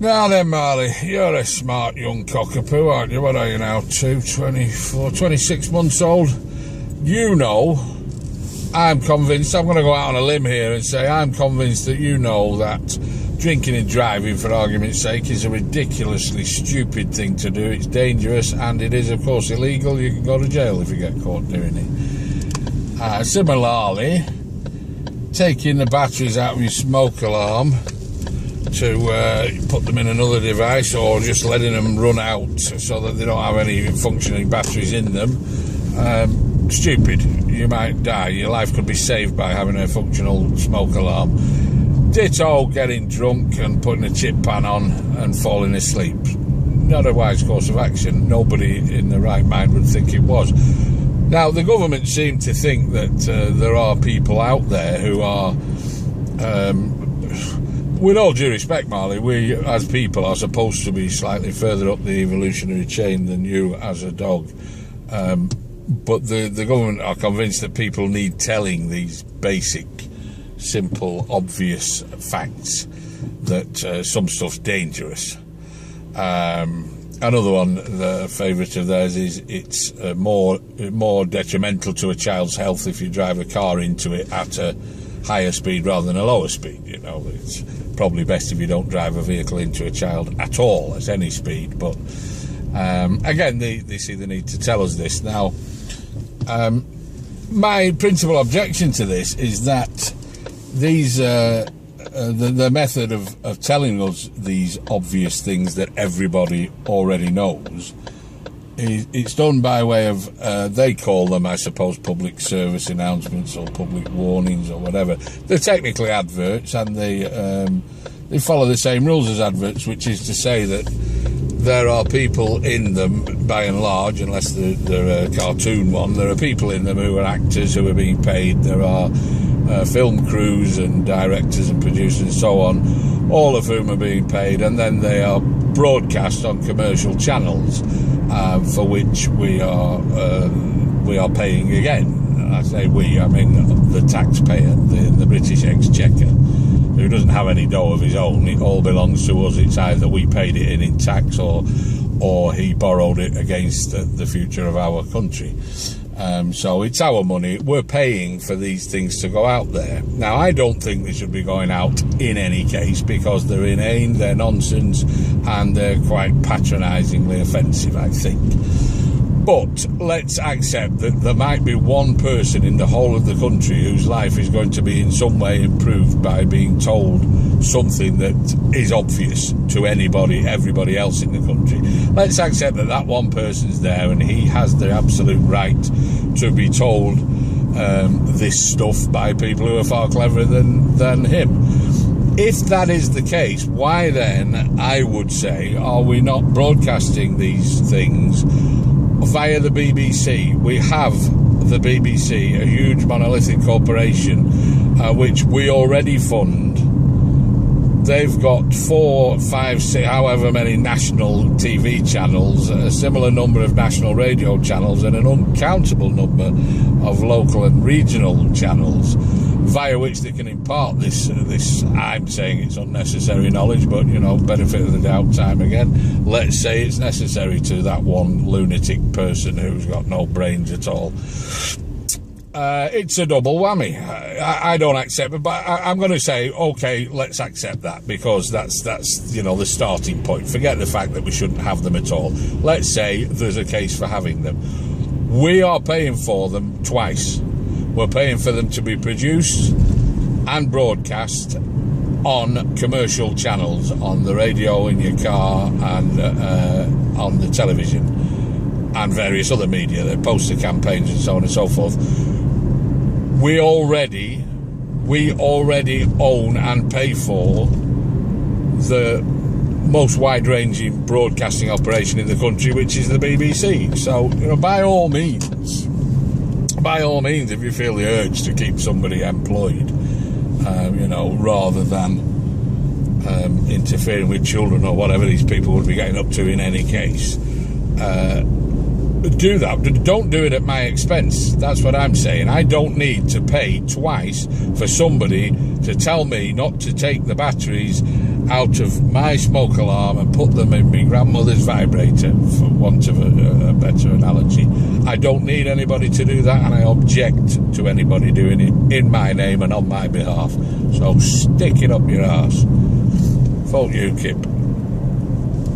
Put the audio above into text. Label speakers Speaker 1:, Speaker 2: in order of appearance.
Speaker 1: Now then, Marley, you're a smart young cockapoo, aren't you? What are you now, 26 months old? You know, I'm convinced, I'm going to go out on a limb here and say I'm convinced that you know that drinking and driving, for argument's sake, is a ridiculously stupid thing to do. It's dangerous, and it is, of course, illegal. You can go to jail if you get caught doing it. Similarly, taking the batteries out of your smoke alarm to put them in another device, or just letting them run out so that they don't have any functioning batteries in them. Stupid. You might die. Your life could be saved by having a functional smoke alarm. Ditto getting drunk and putting a chip pan on and falling asleep. Not a wise course of action. Nobody in the right mind would think it was. Now, the government seem to think that there are people out there who are... with all due respect, Marley, we as people are supposed to be slightly further up the evolutionary chain than you as a dog. But the government are convinced that people need telling these basic, simple, obvious facts that some stuff's dangerous. Another one, the favourite of theirs, is it's more detrimental to a child's health if you drive a car into it at a higher speed rather than a lower speed. You know, it's probably best if you don't drive a vehicle into a child at all at any speed. But again, they see the need to tell us this. Now, my principal objection to this is that these the method of telling us these obvious things that everybody already knows, it's done by way of, they call them, I suppose, public service announcements or public warnings or whatever. They're technically adverts, and they follow the same rules as adverts, which is to say that there are people in them, by and large, unless they're a cartoon one, there are people in them who are actors who are being paid. There are film crews and directors and producers and so on, all of whom are being paid, and then they are broadcast on commercial channels for which we are paying again. I say we, I mean the taxpayer, the British Exchequer, who doesn't have any dough of his own. It all belongs to us. It's either we paid it in tax or he borrowed it against the future of our country. So it's our money. We're paying for these things to go out there. Now, I don't think they should be going out in any case, because they're inane, they're nonsense, and they're quite patronisingly offensive, I think. But let's accept that there might be one person in the whole of the country whose life is going to be in some way improved by being told something that is obvious to everybody else in the country. Let's accept that that one person's there and he has the absolute right to be told this stuff by people who are far cleverer than him. If that is the case, why then, I would say, are we not broadcasting these things via the BBC? We have the BBC, a huge monolithic corporation, which we already fund. They've got 4, 5, 6, however many national TV channels, a similar number of national radio channels, and an uncountable number of local and regional channels, via which they can impart this, I'm saying it's unnecessary knowledge, but, you know, benefit of the doubt time again. Let's say it's necessary to that one lunatic person who's got no brains at all. It's a double whammy. I don't accept it, but I'm going to say, okay, let's accept that, because that's you know, the starting point. Forget the fact that we shouldn't have them at all. Let's say there's a case for having them. We are paying for them twice. We're paying for them to be produced and broadcast on commercial channels, on the radio in your car, and on the television and various other media, the poster campaigns and so on and so forth. We already own and pay for the most wide-ranging broadcasting operation in the country, which is the BBC. So, you know, by all means, if you feel the urge to keep somebody employed, you know, rather than interfering with children or whatever these people would be getting up to in any case, do that. Don't do it at my expense. That's what I'm saying. I don't need to pay twice for somebody to tell me not to take the batteries out of my smoke alarm and put them in my grandmother's vibrator, for want of a better analogy. I don't need anybody to do that, and I object to anybody doing it in my name and on my behalf. So stick it up your arse. Fault you, Kip.